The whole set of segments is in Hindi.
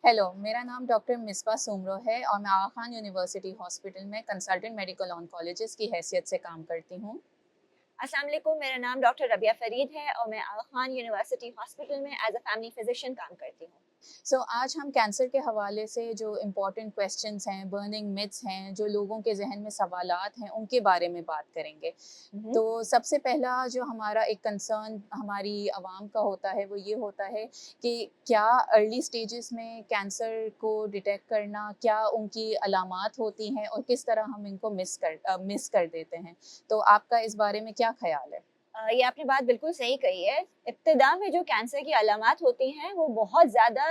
हेलो, मेरा नाम डॉक्टर मिस्बा सुमरो है और मैं आगा खान यूनिवर्सिटी हॉस्पिटल में कंसल्टेंट मेडिकल ऑन्कोलॉजिस्ट की हैसियत से काम करती हूँ। अस्सलाम वालेकुम, मेरा नाम डॉक्टर रबिया फ़रीद है और मैं आगा खान यूनिवर्सिटी हॉस्पिटल में एज़ अ फैमिली फिजिशियन काम करती हूँ। आज हम कैंसर के हवाले से जो इम्पोर्टेंट क्वेश्चंस हैं, बर्निंग मिथ्स हैं, जो लोगों के ज़हन में सवालात हैं, उनके बारे में बात करेंगे। हुँ। तो सबसे पहला जो हमारा एक कंसर्न हमारी आवाम का होता है, वो ये होता है कि क्या अर्ली स्टेजेस में कैंसर को डिटेक्ट करना, क्या उनकी अलामात होती हैं और किस तरह हम इनको मिस कर देते हैं? तो आपका इस बारे में क्या ख़्याल है? ये आपने बात बिल्कुल सही कही है। इब्तिदा में जो कैंसर की अलामात होती हैं, वो बहुत ज़्यादा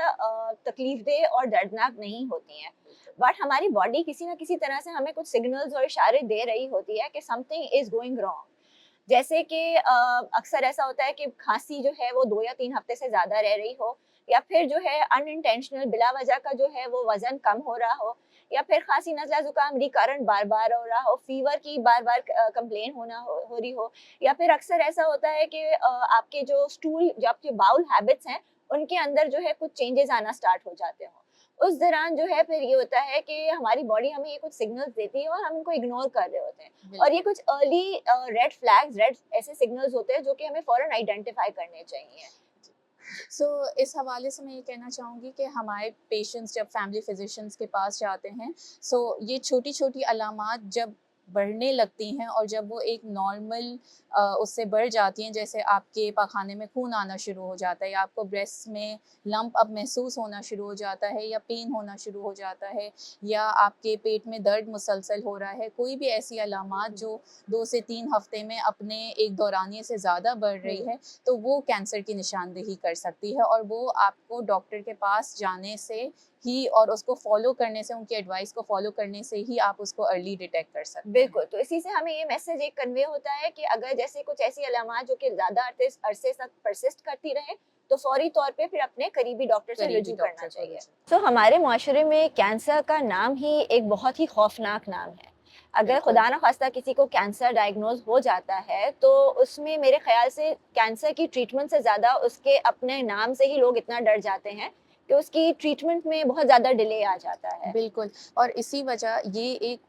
तकलीफ़देह और दर्दनाक नहीं होती हैं। बिल्कुल। बट हमारी बॉडी किसी न किसी तरह से हमें कुछ सिग्नल्स और इशारे दे रही होती है कि समथिंग इज़ गोइंग रॉन्ग। जैसे कि अक्सर ऐसा होता है कि खाँसी जो है वो 2 या 3 हफ्ते से ज़्यादा रह रही हो, या फिर जो है अनइंटेंशनल बिला वजह का जो है वो वज़न कम हो रहा हो, या फिर खाँसी, नज़ला, ज़ुकाम रिकरेंट बार-बार हो रहा हो, फ़ीवर की बार-बार कंप्लेन हो रही हो, या फिर अक्सर ऐसा होता है कि आपके जो आपके बाउल हैबिट्स हैं, उनके अंदर जो है कुछ चेंजेज़ आना स्टार्ट हो जाते हों। उस दौरान जो है फिर ये होता है कि हमारी बॉडी हमें ये कुछ सिग्नल्स देती है और हम उनको इग्नोर कर रहे होते हैं। और ये बिल्कुल। कुछ अर्ली रेड फ्लैग्स, रेड ऐसे सिग्नल्स होते हैं जो कि हमें फ़ौरन आइडेंटिफ़ाई करने चाहिए। इस हवाले से मैं ये कहना चाहूँगी कि हमारे पेशेंट्स जब फैमिली फिजिशियंस के पास जाते हैं, ये छोटी-छोटी अलामात जब बढ़ने लगती हैं और जब वो एक नॉर्मल उससे बढ़ जाती हैं, जैसे आपके पाखाने में खून आना शुरू हो जाता है या आपको ब्रेस्ट में लंप अब महसूस होना शुरू हो जाता है या पेन होना शुरू हो जाता है या आपके पेट में दर्द मुसलसल हो रहा है, कोई भी ऐसी अलामात हुँ, जो 2 से 3 हफ्ते में अपने एक दौरानिए से ज़्यादा बढ़ रही हुँ। है, तो वो कैंसर की निशानदेही कर सकती है और वो आपको डॉक्टर के पास जाने से ही और उसको फ़ॉलो करने से, उनकी एडवाइस को फ़ॉलो करने से ही आप उसको अर्ली डिटेक्ट कर सकते हैं। बिल्कुल, तो इसी से हमें ये मैसेज एक कन्वे होता है कि अगर जैसे कुछ ऐसी अलामात जो कि ज़्यादा अरसे तक परसिस्ट करती रहें, तो फ़ौरी तौर पे फिर अपने करीबी डॉक्टर से करीबी रुजू करना डॉक्टर को चाहिए। रुजू तो हमारे मुआशरे में कैंसर का नाम ही एक बहुत ही खौफ़नाक नाम है। अगर बिल्कुल। खुदा न ख़ास्ता किसी को कैंसर डायग्नोज़ हो जाता है, तो उसमें मेरे ख़्याल से कैंसर की ट्रीटमेंट से ज़्यादा उसके अपने नाम से ही लोग इतना डर जाते हैं कि उसकी ट्रीटमेंट में बहुत ज़्यादा डिले आ जाता है। बिल्कुल, और इसी वजह ये एक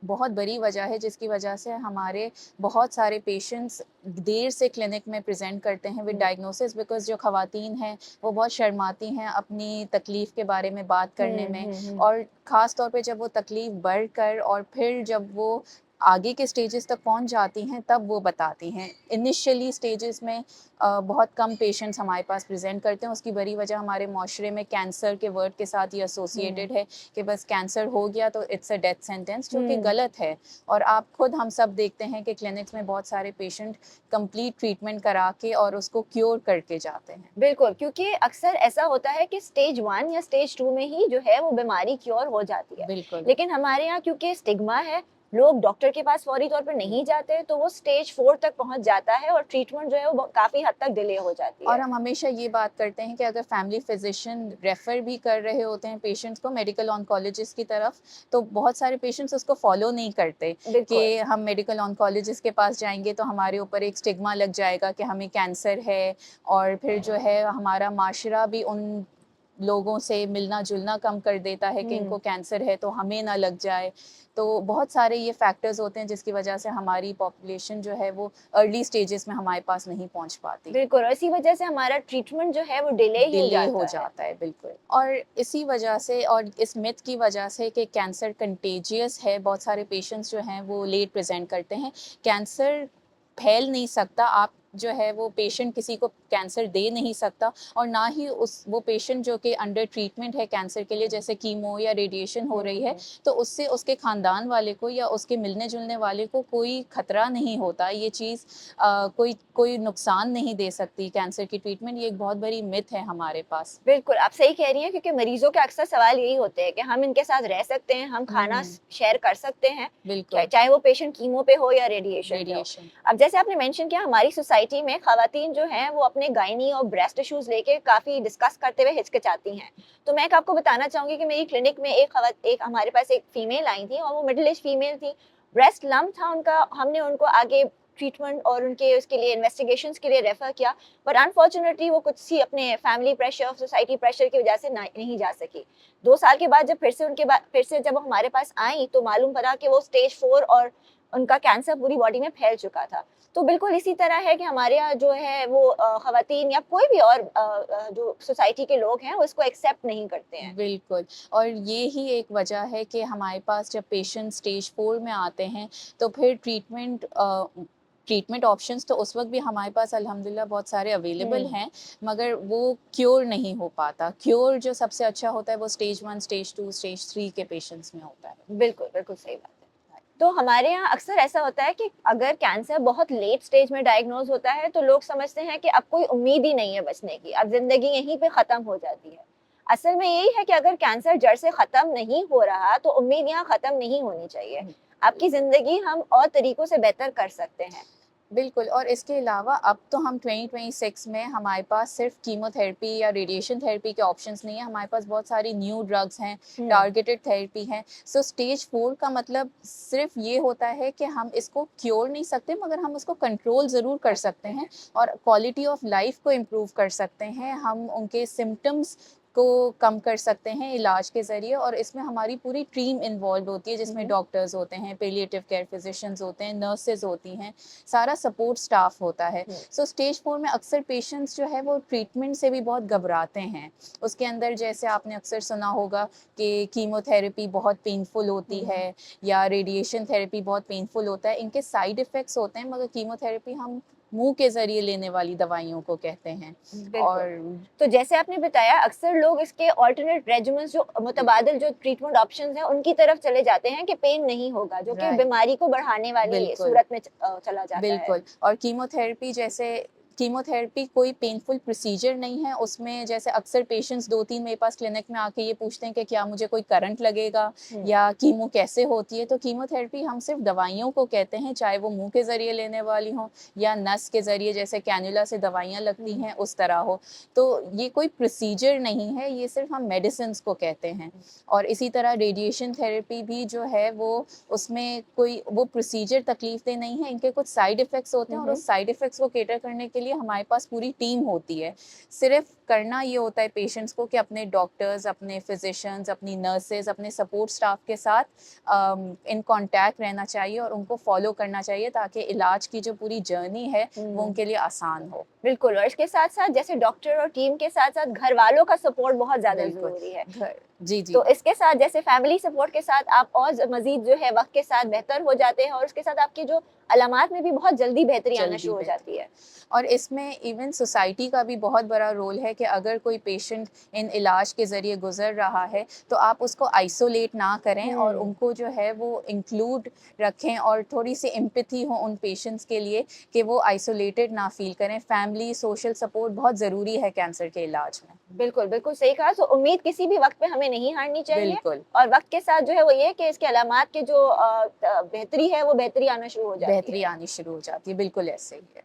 बहुत बड़ी वजह है जिसकी वजह से हमारे बहुत सारे पेशेंट्स देर से क्लिनिक में प्रेज़ेंट करते हैं विद हुँ। डायग्नोसिस, बिकॉज़ जो ख़वातीन हैं, वो बहुत शर्माती हैं अपनी तकलीफ़ के बारे में बात करने हुँ, में हुँ, हुँ। और ख़ास तौर पे जब वो तकलीफ़ बढ़कर और फिर जब वो आगे के स्टेजेस तक पहुँच जाती हैं, तब वो बताती हैं। इनिशियली स्टेजेस में बहुत कम पेशेंट्स हमारे पास प्रेज़ेंट करते हैं, उसकी बड़ी वजह हमारे माशरे में कैंसर के वर्ड के साथ ये हुँ। एसोसिएटेड है कि बस कैंसर हो गया तो इट्स अ डेथ सेंटेंस, जो कि हुँ। गलत है। और आप खुद हम सब देखते हैं कि क्लिनिक्स में बहुत सारे पेशेंट कंप्लीट ट्रीटमेंट करा के और उसको क्योर करके जाते हैं। बिल्कुल, क्योंकि अक्सर ऐसा होता है कि स्टेज 1 या स्टेज 2 में ही जो है वो बीमारी क्योर हो जाती है। बिल्कुल। लेकिन हमारे यहाँ क्योंकि स्टिग्मा है, लोग डॉक्टर के पास फौरी तौर पर नहीं जाते, तो वो स्टेज 4 तक पहुँच जाता है और ट्रीटमेंट जो है वो काफ़ी हद तक डिले हो जाती और है। हम हमेशा ये बात करते हैं कि अगर फैमिली फिजिशियन रेफ़र भी कर रहे होते हैं पेशेंट्स को मेडिकल ऑन्कोलॉजिस्ट की तरफ, तो बहुत सारे पेशेंट्स उसको फ़ॉलो नहीं करते कि बिल्कुल। हम मेडिकल ऑन्कोलॉजिस्ट के पास जाएँगे तो हमारे ऊपर एक स्टिग्मा लग जाएगा कि हमें कैंसर है और फिर जो है हमारा माशरा भी उन लोगों से मिलना-जुलना कम कर देता है कि हुँ। इनको कैंसर है तो हमें ना लग जाए। तो बहुत सारे ये फैक्टर्स होते हैं जिसकी वजह से हमारी पॉपुलेशन जो है वो अर्ली स्टेजेस में हमारे पास नहीं पहुँच पाती। बिल्कुल, और इसी वजह से हमारा ट्रीटमेंट जो है वो डिले ही हो डिले हो जाता है। जाता है, बिल्कुल। और इसी वजह से और इस मिथ की वजह से कि कैंसर कंटेजियस है, बहुत सारे पेशेंट्स जो हैं वो लेट प्रेज़ेंट करते हैं। कैंसर फैल नहीं सकता, आप जो है वो पेशेंट किसी को कैंसर दे नहीं सकता और ना ही उस वो पेशेंट जो कि अंडर ट्रीटमेंट है कैंसर के लिए, जैसे कीमो या रेडिएशन हो हुँ, रही है, हुँ। तो उससे उसके ख़ानदान वाले को या उसके मिलने-जुलने वाले को कोई खतरा नहीं होता। ये चीज़ कोई कोई नुकसान नहीं दे सकती कैंसर की ट्रीटमेंट, ये एक बहुत बड़ी मिथ है हमारे पास। बिल्कुल, आप सही कह रही हैं, क्योंकि मरीज़ों के अक्सर सवाल यही होते हैं कि हम इनके साथ रह सकते हैं, हम खाना हुँ, शेयर कर सकते हैं, बिल्कुल, चाहे वो पेशेंट कीमो पे हो या रेडिएशन पे हो। रेडिएशन। अब जैसे आपने मेंशन किया, हमारी सोसाइटी में ख़वातीन जो हैं वो अपने गायनी और ब्रेस्ट इश्यूज़ लेके काफ़ी डिस्कस करते हुए हिचकिचाती हैं। तो मैं एक आपको बताना चाहूँगी कि मेरी क्लिनिक में एक हमारे पास एक फीमेल आई थी और वो मिडल एज फीमेल थी। ब्रेस्ट लम्प था उनका, हमने उनको आगे ट्रीटमेंट और उनके उसके लिए इन्वेस्टिगेशंस के लिए रेफर किया, पर अनफॉर्चुनेटली वो कुछ ही अपने फैमिली प्रेशर, सोसाइटी प्रेशर की वजह से नहीं जा सकी। 2 साल के बाद जब फिर से जब हमारे पास आई तो मालूम पड़ा कि वो स्टेज 4 और उनका कैंसर पूरी बॉडी में फैल चुका था। तो बिल्कुल इसी तरह है कि हमारे यहाँ जो है वो ख़वातीन या कोई भी और जो सोसाइटी के लोग हैं वो इसको एक्सेप्ट नहीं करते हैं। बिल्कुल। और ये ही एक वजह है कि हमारे पास जब पेशेंट स्टेज 4 में आते हैं, तो फिर ट्रीटमेंट ऑप्शंस तो उस वक़्त भी हमारे पास अल्हम्दुलिल्लाह बहुत सारे अवेलेबल हुँ। हैं, मगर वो क्योर नहीं हो पाता। क्योर जो सबसे अच्छा होता है वो स्टेज 1, स्टेज 2, स्टेज 3 के पेशेंट्स में होता है। बिल्कुल, बिल्कुल सही बात है। तो हमारे यहाँ अक्सर ऐसा होता है कि अगर कैंसर बहुत लेट स्टेज में डायग्नोज़ होता है तो लोग समझते हैं कि अब कोई उम्मीद ही नहीं है बचने की, अब ज़िंदगी यहीं पे ख़त्म हो जाती है। असल में यही है कि अगर कैंसर जड़ से ख़त्म नहीं हो रहा तो उम्मीद यहाँ ख़त्म नहीं होनी चाहिए। हुँ। आपकी ज़िंदगी हम और तरीकों से बेहतर कर सकते हैं। बिल्कुल। और इसके अलावा अब तो हम 2026 में हमारे पास सिर्फ कीमोथेरेपी या रेडिएशन थेरेपी के ऑप्शंस नहीं है, हमारे पास बहुत सारी न्यू ड्रग्स हैं, हुँ, टारगेटेड थेरेपी हैं। सो स्टेज 4 का मतलब सिर्फ ये होता है कि हम इसको क्योर नहीं सकते, मगर हम उसको कंट्रोल ज़रूर कर सकते हैं और क्वालिटी ऑफ लाइफ को इम्प्रूव कर सकते हैं। हम उनके सिम्पटम्स को कम कर सकते हैं इलाज के ज़रिए, और इसमें हमारी पूरी टीम इन्वॉल्व होती है, हुँ, जिसमें हुँ। डॉक्टर्स होते हैं, पैलिएटिव केयर फिजिशियंस होते हैं, नर्सेज़ होती हैं, सारा सपोर्ट स्टाफ होता है। हुँ, सो स्टेज 4 में अक्सर पेशेंट्स जो है वो ट्रीटमेंट से भी बहुत घबराते हैं। उसके अंदर जैसे आपने अक्सर सुना होगा कि कीमोथेरेपी बहुत पेनफुल होती हुँ, है या रेडिएशन थेरेपी बहुत पेनफुल होता है। इनके साइड इफ़ेक्ट्स होते हैं, मगर कीमोथेरेपी हम मुँह के ज़रिए लेने वाली दवाइयों को कहते हैं। बिल्कुल। और तो जैसे आपने बताया अक्सर लोग इसके अल्टरनेट रेजिमेंस जो मुतबादिल जो ट्रीटमेंट ऑप्शंस हैं उनकी तरफ चले जाते हैं कि पेन नहीं होगा, जो कि राइट, बीमारी को बढ़ाने वाली बिल्कुल। सूरत में चला जाता है। बिल्कुल। और कीमोथेरेपी कोई पेनफुल प्रोसीजर नहीं है, उसमें जैसे अक्सर पेशेंट्स 2-3 मेरे पास क्लिनिक में आके ये पूछते हैं कि क्या मुझे कोई करंट लगेगा हुँ, या कीमो कैसे होती है? तो कीमोथेरेपी हम सिर्फ दवाइयों को कहते हैं, चाहे वो मुँह के ज़रिए लेने वाली हों या नस के ज़रिए जैसे कैन्युला से दवाइयाँ लगती हुँ, हैं उस तरह हो। तो ये कोई प्रोसीजर नहीं है, ये सिर्फ हम मेडिसिन्स को कहते हैं। और इसी तरह रेडिएशन थेरेपी भी जो है वो, उसमें कोई वो प्रोसीजर तकलीफ़देह नहीं है, इनके कुछ साइड इफ़ेक्ट्स होते हुँ, हैं और हुँ, उस साइड इफ़ेक्ट्स को कैटर करने के लिए हमारे पास पूरी टीम होती है। सिर्फ़ करना ये होता है पेशेंट्स को कि अपने डॉक्टर्स, अपने फ़िज़िशियंस, अपनी नर्सेज़, अपने सपोर्ट स्टाफ के साथ इन कॉन्टैक्ट रहना चाहिए और उनको फ़ॉलो करना चाहिए, ताकि इलाज की जो पूरी जर्नी है, वो हुँ। उनके लिए आसान हो। बिल्कुल, और इसके साथ-साथ जैसे डॉक्टर और टीम के साथ-साथ घरवालों का सपोर्ट बहुत ज़्यादा बिल्कुल। ज़रूरी है। घर जी, जी। तो इसके साथ जैसे फैमिली सपोर्ट के साथ आप और मज़ीद जो है वक़्त के साथ बेहतर हो जाते हैं और उसके साथ आपकी जो अलामात में भी बहुत जल्दी बेहतरी आना जल्दी शुरू हो बेहतर। जाती है। और इसमें इवन सोसाइटी का भी बहुत बड़ा रोल है कि अगर कोई पेशेंट इन इलाज के ज़रिए गुज़र रहा है, तो आप उसको आइसोलेट ना करें और हुँ। उनको जो है वो इंक्लूड रखें और थोड़ी-सी एम्पैथी हो उन पेशेंट्स के लिए कि वो आइसोलेटेड ना फ़ील करें। फैमिली, सोशल सपोर्ट बहुत ज़रूरी है कैंसर के इलाज में। बिल्कुल, बिल्कुल सही कहा। तो उम्मीद किसी भी वक़्त पे हमें नहीं हारनी चाहिए बिल्कुल, और वक़्त के साथ जो है वो ये है कि इसके अलामात के जो बेहतरी है वो बेहतरी आना शुरू हो जाती बेहतरी है। आनी शुरू हो जाती है, बिल्कुल ऐसे ही है।